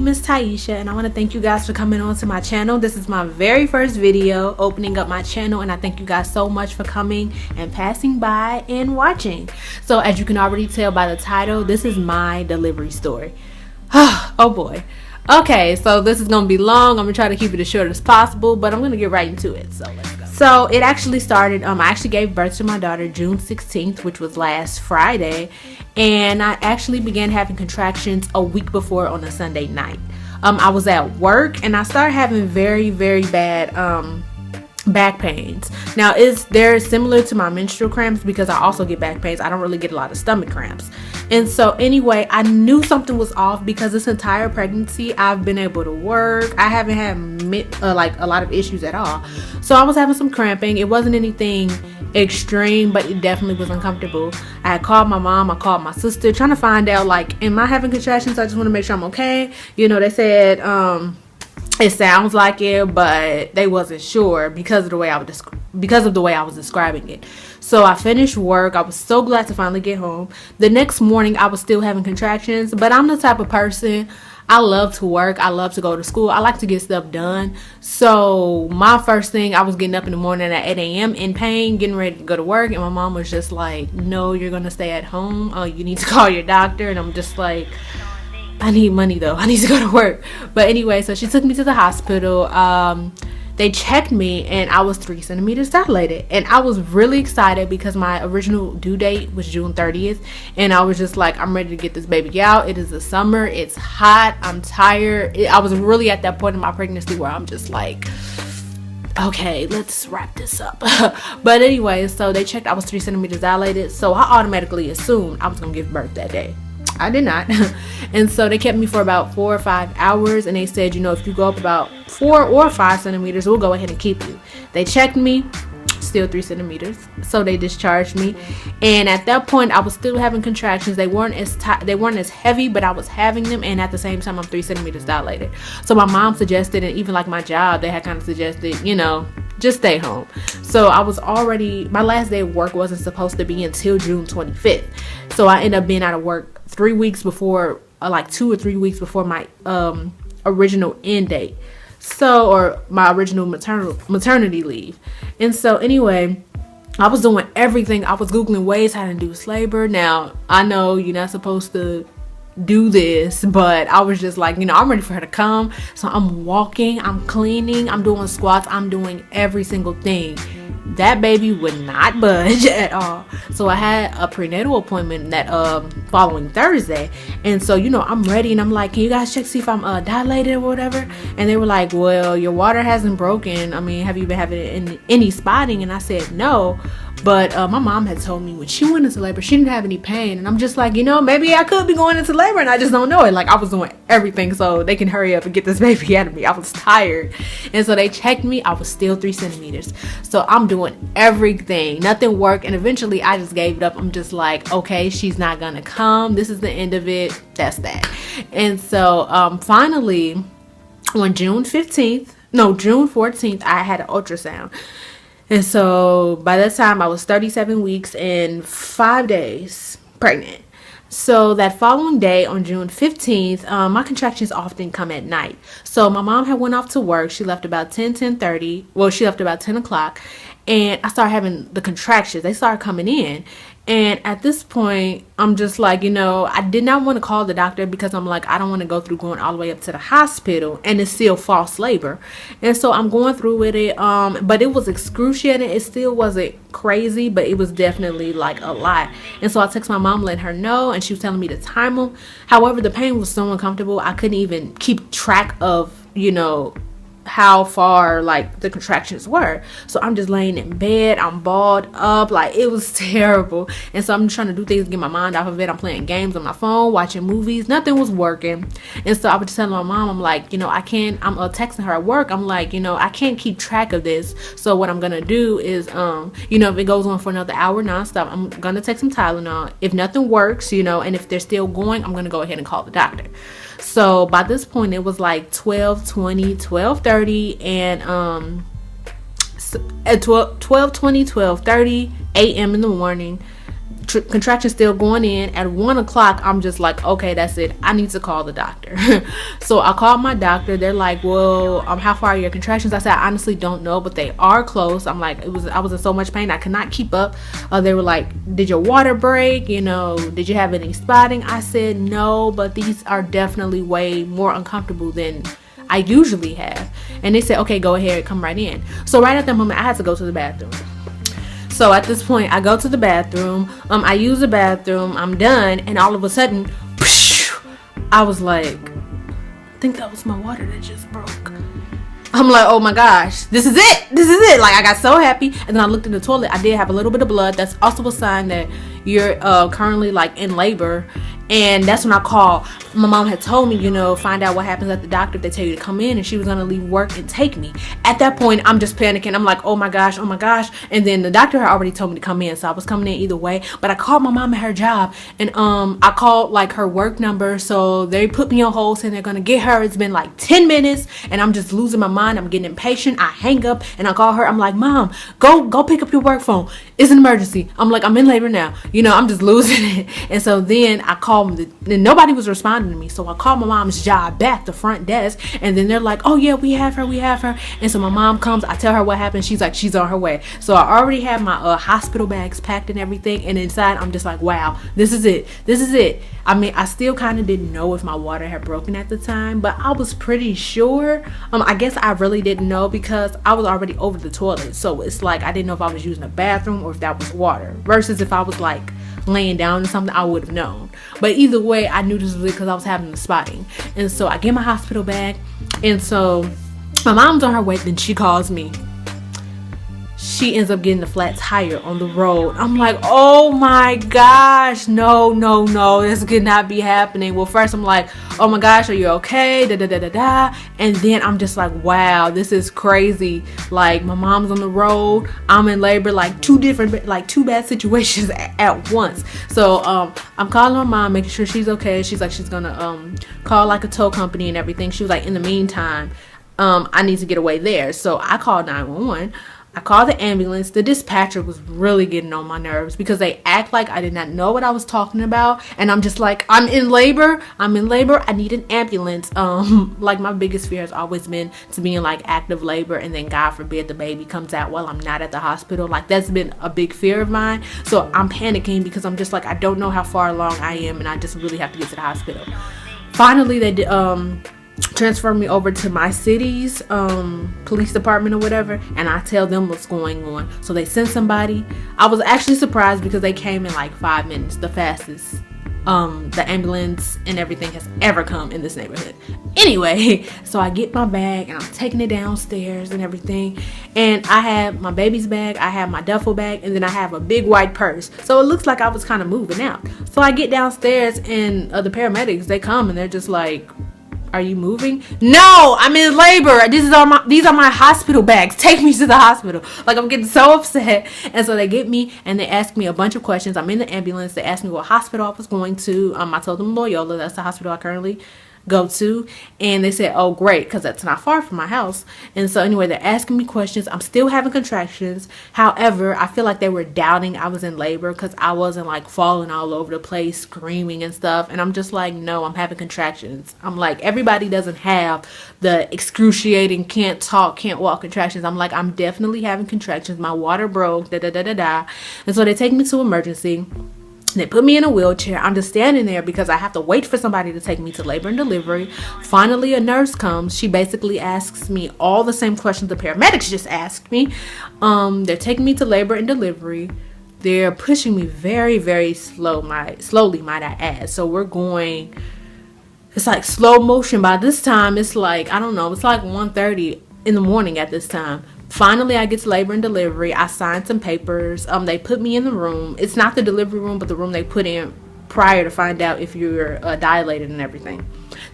name is Taisha, and I want to thank you guys for coming on to my channel. This is my very first video opening up my channel, and I thank you guys so much for coming and passing by and watching. So as you can already tell by the title, this is my delivery story. Oh boy. Okay, so this is gonna be long. I'm gonna try to keep it as short as possible, but I'm gonna get right into it. So let's go. So it actually started, I actually gave birth to my daughter June 16th, which was last Friday, and I actually began having contractions a week before on a Sunday night. I was at work and I started having very bad back pains. Now they're similar to my menstrual cramps because I also get back pains. I don't really get a lot of stomach cramps. And so anyway, I knew something was off because this entire pregnancy I've been able to work. I haven't had like a lot of issues at all. So I was having some cramping. It wasn't anything extreme, but it definitely was uncomfortable. I had called my mom, I called my sister, trying to find out, like, am I having contractions? I just want to make sure I'm okay. You know, they said it sounds like it, but they wasn't sure because of the way I was describing it. So I finished work. I was so glad to finally get home. The next morning I was still having contractions, but I'm the type of person, I love to work, I love to go to school, I like to get stuff done. So my first thing, I was getting up in the morning at 8 a.m. in pain, getting ready to go to work, and my mom was just like, no, you're gonna stay at home, you need to call your doctor. And I'm just like, I need money though, I need to go to work. But anyway, so she took me to the hospital. They checked me and I was 3 centimeters dilated, and I was really excited because my original due date was June 30th, and I was just like, I'm ready to get this baby out. It is the summer, it's hot, I'm tired. I was really at that point in my pregnancy where I'm just like, okay, let's wrap this up. But anyway, so they checked, I was 3 centimeters dilated, so I automatically assumed I was gonna give birth that day. I did not. And so they kept me for about 4 or 5 hours, and they said, you know, if you go up about 4 or 5 centimeters, we'll go ahead and keep you. They checked me, still 3 centimeters, so they discharged me. And at that point I was still having contractions. They weren't as heavy, but I was having them, and at the same time I'm 3 centimeters dilated. So my mom suggested, and even like my job, they had kind of suggested, you know, just stay home. So I was already, my last day of work wasn't supposed to be until June 25th. So I ended up being out of work 3 weeks before, like 2 or 3 weeks before my original end date. So, or my original maternity leave. And so anyway, I was doing everything. I was Googling ways how to induce labor. Now, I know you're not supposed to do this, but I was just like, you know, I'm ready for her to come. So I'm walking, I'm cleaning, I'm doing squats, I'm doing every single thing. That baby would not budge at all. So I had a prenatal appointment that following Thursday, and so, you know, I'm ready, and I'm like, can you guys check, see if I'm dilated or whatever? And they were like, well, your water hasn't broken. I mean, have you been having any spotting? And I said no, but my mom had told me when she went into labor she didn't have any pain. And I'm just like, you know, maybe I could be going into labor and I just don't know it. Like, I was doing everything so they can hurry up and get this baby out of me. I was tired, and so they checked me. I was still 3 centimeters. So I'm doing everything, nothing worked, and eventually I just gave it up. I'm just like, okay, she's not gonna come, this is the end of it, that's that. And so finally on June 14th I had an ultrasound. And so by that time I was 37 weeks and 5 days pregnant. So that following day on June 15th, my contractions often come at night. So my mom had went off to work. She left about 10:30. Well, she left about 10 o'clock. And I started having the contractions. They started coming in. And at this point, I'm just like, you know, I did not want to call the doctor because I'm like, I don't want to go through going all the way up to the hospital and it's still false labor. And so I'm going through with it. But it was excruciating. It still wasn't crazy, but it was definitely like a lot. And so I texted my mom, letting her know, and she was telling me to time them. However, the pain was so uncomfortable, I couldn't even keep track of, you know, how far like the contractions were. So I'm just laying in bed, I'm balled up, like it was terrible. And so I'm trying to do things to get my mind off of it. I'm playing games on my phone, watching movies, nothing was working. And so I was just telling my mom, I'm like, you know, I'm texting her at work, I'm like, you know, I can't keep track of this. So what I'm gonna do is you know, if it goes on for another hour nonstop, I'm gonna take some Tylenol. If nothing works, you know, and if they're still going, I'm gonna go ahead and call the doctor. So by this point it was like 12:20, 12:30, and at 12:20, 12:30 a.m. in the morning, contractions still going in. At 1 o'clock, I'm just like, okay, that's it, I need to call the doctor. So I called my doctor. They're like, well, how far are your contractions? I said, I honestly don't know, but they are close. I'm like, I was in so much pain I could not keep up. They were like, did your water break, you know, did you have any spotting? I said no, but these are definitely way more uncomfortable than I usually have. And they said, okay, go ahead, come right in. So right at that moment, I had to go to the bathroom. So at this point, I go to the bathroom. I use the bathroom. I'm done, and all of a sudden, I was like, I think that was my water that just broke. I'm like, oh my gosh, this is it. Like, I got so happy. And then I looked in the toilet. I did have a little bit of blood. That's also a sign that you're currently like in labor. And that's when I called. My mom had told me, you know, find out what happens at the doctor if they tell you to come in, and she was gonna leave work and take me. At that point, I'm just panicking. I'm like, oh my gosh. And then the doctor had already told me to come in, so I was coming in either way. But I called my mom at her job, and I called like her work number, so they put me on hold saying they're gonna get her. It's been like 10 minutes, and I'm just losing my mind. I'm getting impatient. I hang up and I call her. I'm like, Mom, go pick up your work phone. It's an emergency. I'm like, I'm in labor now. You know, I'm just losing it. And so then I called and nobody was responding to me. So I called my mom's job back, the front desk, and then they're like, oh yeah, we have her. And so my mom comes, I tell her what happened. She's like, she's on her way. So I already have my hospital bags packed and everything, and inside I'm just like, wow, this is it. I mean, I still kind of didn't know if my water had broken at the time, but I was pretty sure. I guess I really didn't know because I was already over the toilet. So it's like I didn't know if I was using a bathroom or if that was water, versus if I was like laying down or something, I would have known. But either way, I knew this was it because I was having the spotting. And so I get my hospital bag, and so my mom's on her way. Then she calls me. She ends up getting the flat tire on the road. I'm like, oh my gosh, no, this could not be happening. Well, first I'm like, oh my gosh, are you okay? And then I'm just like, wow, this is crazy. Like, my mom's on the road, I'm in labor, like two bad situations at once. So I'm calling my mom, making sure she's okay. She's like, she's gonna call like a tow company and everything. She was like, in the meantime, I need to get away there. So I called 911. I called the ambulance. The dispatcher was really getting on my nerves because they act like I did not know what I was talking about. And I'm just like, I'm in labor. I need an ambulance. Like, my biggest fear has always been to be in like active labor, and then God forbid the baby comes out while I'm not at the hospital. Like, that's been a big fear of mine. So I'm panicking because I'm just like, I don't know how far along I am, and I just really have to get to the hospital. Finally, they did transfer me over to my city's police department or whatever, and I tell them what's going on. So they sent somebody. I was actually surprised because they came in like 5 minutes, the fastest the ambulance and everything has ever come in this neighborhood. Anyway, so I get my bag and I'm taking it downstairs and everything, and I have my baby's bag, I have my duffel bag, and then I have a big white purse. So it looks like I was kind of moving out. So I get downstairs, and the paramedics, they come and they're just like, are you moving? No, I'm in labor. These are my hospital bags. Take me to the hospital. Like, I'm getting so upset. And so they get me and they ask me a bunch of questions. I'm in the ambulance. They asked me what hospital I was going to. I told them Loyola. That's the hospital I currently go to. And they said, oh great, because that's not far from my house. And so anyway, they're asking me questions. I'm still having contractions. However, I feel like they were doubting I was in labor because I wasn't like falling all over the place screaming and stuff. And I'm just like, no, I'm having contractions. I'm like, everybody doesn't have the excruciating can't talk, can't walk contractions. I'm like, I'm definitely having contractions. My water broke, And so they take me to emergency. They put me in a wheelchair. I'm just standing there because I have to wait for somebody to take me to labor and delivery. Finally, a nurse comes. She basically asks me all the same questions the paramedics just asked me. They're taking me to labor and delivery. They're pushing me very, very slowly, might I add. So we're going, it's like slow motion. By this time, it's like, I don't know, it's like 1:30 in the morning at this time. Finally, I get to labor and delivery. I signed some papers. They put me in the room. It's not the delivery room, but the room they put in prior to find out if you're dilated and everything.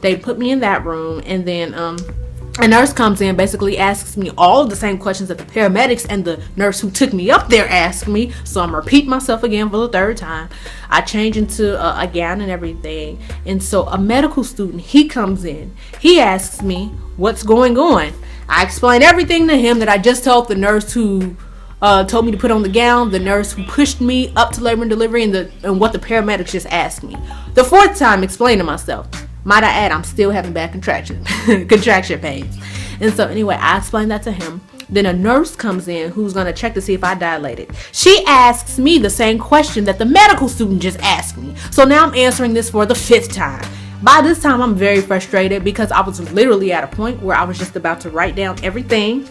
They put me in that room, and then a nurse comes in, basically asks me all of the same questions that the paramedics and the nurse who took me up there asked me. So I'm repeating myself again for the third time. I change into a gown and everything. And so a medical student, he comes in. He asks me what's going on. I explain everything to him that I just told the nurse who told me to put on the gown, the nurse who pushed me up to labor and delivery, and what the paramedics just asked me. The fourth time explaining myself. Might I add, I'm still having bad contraction pains. And so anyway, I explained that to him. Then a nurse comes in who's going to check to see if I dilated. She asks me the same question that the medical student just asked me. So now I'm answering this for the 5th time. By this time, I'm very frustrated because I was literally at a point where I was just about to write down everything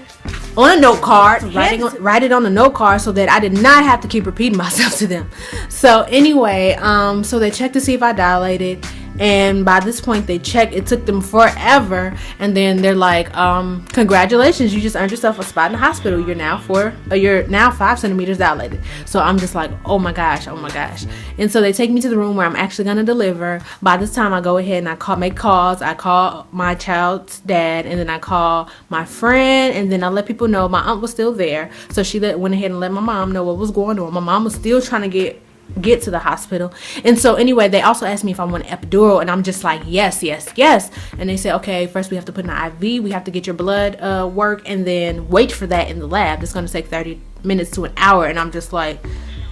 on a note card, write it on a note card so that I did not have to keep repeating myself to them. So anyway, so they checked to see if I dilated. And by this point they checked, it took them forever, and then they're like, congratulations, you just earned yourself a spot in the hospital. You're now 5 centimeters dilated. So I'm just like, oh my gosh. And so they take me to the room where I'm actually gonna deliver. By this time I go ahead and I make calls. I call my child's dad, and then I call my friend, and then I let people know my aunt was still there. So she went ahead and let my mom know what was going on. My mom was still trying to get to the hospital. And so anyway, they also asked me if I want an epidural, and I'm just like, yes. And they said, okay, first we have to put in an IV, we have to get your blood work, and then wait for that in the lab. It's going to take 30 minutes to an hour. And I'm just like,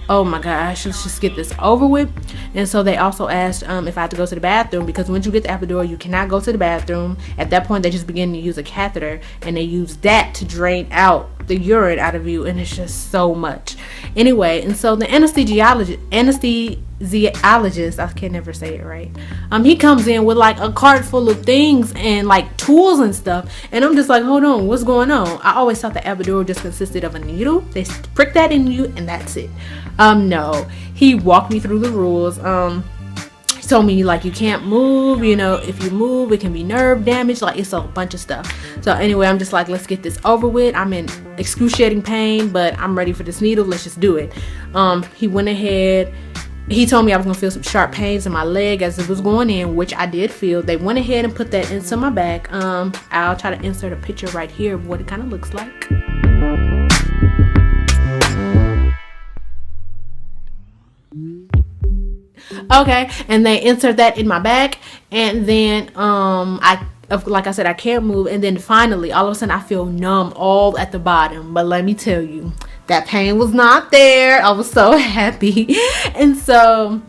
oh my gosh, let's just get this over with. And so they also asked if I had to go to the bathroom, because once you get the epidural, you cannot go to the bathroom. At that point, they just begin to use a catheter, and they use that to drain out the urine out of you, and it's just so much. Anyway, and so the anesthesiologist, I can never say it right, he comes in with like a cart full of things and like tools and stuff, and I'm just like, hold on, what's going on? I always thought the epidural just consisted of a needle. They prick that in you and that's it. No, he walked me through the rules. He told me, like, you can't move, you know, if you move it can be nerve damage, like it's a bunch of stuff. So anyway, I'm just like, let's get this over with. I'm in excruciating pain, but I'm ready for this needle. Let's just do it. He went ahead, he told me I was gonna feel some sharp pains in my leg as it was going in, which I did feel. They went ahead and put that into my back. I'll try to insert a picture right here of what it kind of looks like. Okay, and they insert that in my back, and then like I said, I can't move, and then finally all of a sudden I feel numb all at the bottom. But let me tell you, that pain was not there. I was so happy. And so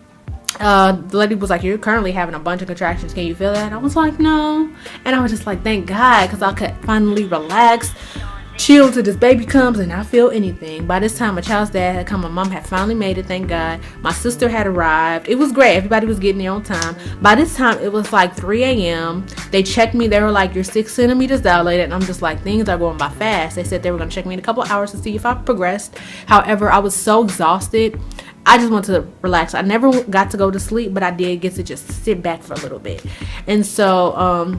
the lady was like, you're currently having a bunch of contractions, can you feel that? And I was like, no. And I was just like, thank God, because I could finally relax, chill till this baby comes and I feel anything. By this time, my child's dad had come. My mom had finally made it, thank God. My sister had arrived. It was great. Everybody was getting there on time. By this time, it was like 3 a.m. They checked me. They were like, you're 6 centimeters dilated. And I'm just like, things are going by fast. They said they were going to check me in a couple of hours to see if I progressed. However, I was so exhausted, I just wanted to relax. I never got to go to sleep, but I did get to just sit back for a little bit. And so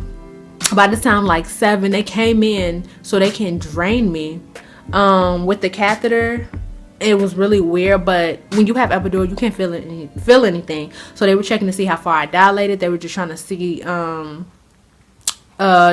by this time, like 7, they came in so they can drain me with the catheter. It was really weird, but when you have epidural, you can't feel anything. So they were checking to see how far I dilated. They were just trying to see, trying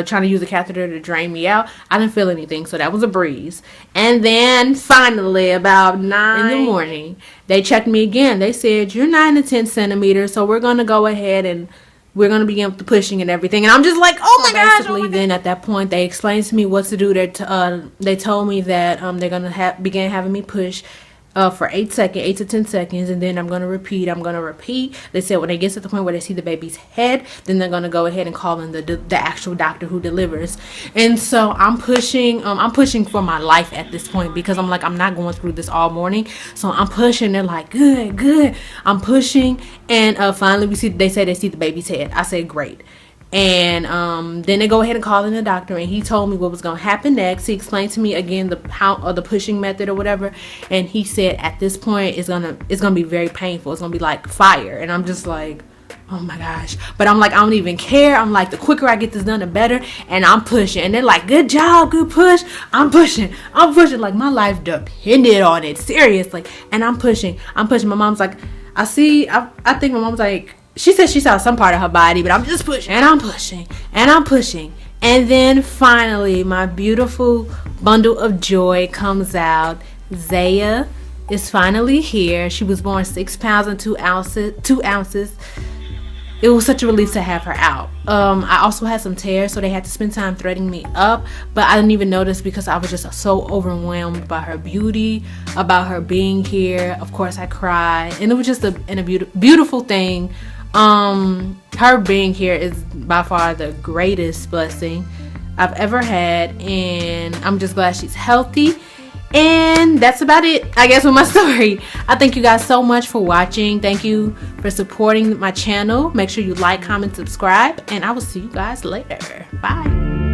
to use the catheter to drain me out. I didn't feel anything, so that was a breeze. And then finally, about 9 in the morning, they checked me again. They said, you're 9 to 10 centimeters, so we're gonna go ahead and we're going to begin with the pushing and everything. And I'm just like, oh my gosh. Basically, then at that point, they explained to me what to do. They told me that they're going to begin having me push for 8 to 10 seconds. And then I'm going to repeat. They said when they get to the point where they see the baby's head, then they're going to go ahead and call in the actual doctor who delivers. And so I'm pushing for my life at this point, because I'm like, I'm not going through this all morning. So I'm pushing. They're like, good. I'm pushing. And finally they say they see the baby's head. I said, great. And then they go ahead and call in the doctor, and he told me what was going to happen next. He explained to me again the pushing method or whatever, and he said at this point it's gonna be very painful. It's gonna be like fire. And I'm just like, oh my gosh. But I'm like, I don't even care. I'm like, the quicker I get this done, the better. And I'm pushing, and they're like, good job, good push. I'm pushing like my life depended on it, seriously. And I'm pushing. My mom's like, I think my mom's like, she said she saw some part of her body, but I'm just pushing, and I'm pushing. And then finally, my beautiful bundle of joy comes out. Zaiya is finally here. She was born 6 pounds and 2 ounces. It was such a relief to have her out. I also had some tears, so they had to spend time threading me up, but I didn't even notice because I was just so overwhelmed by her beauty, about her being here. Of course I cried, and it was just a beautiful thing. Her being here is by far the greatest blessing I've ever had, and I'm just glad she's healthy. And that's about it, I guess, with my story. I thank you guys so much for watching. Thank you for supporting my channel. Make sure you like, comment, subscribe, and I will see you guys later. Bye.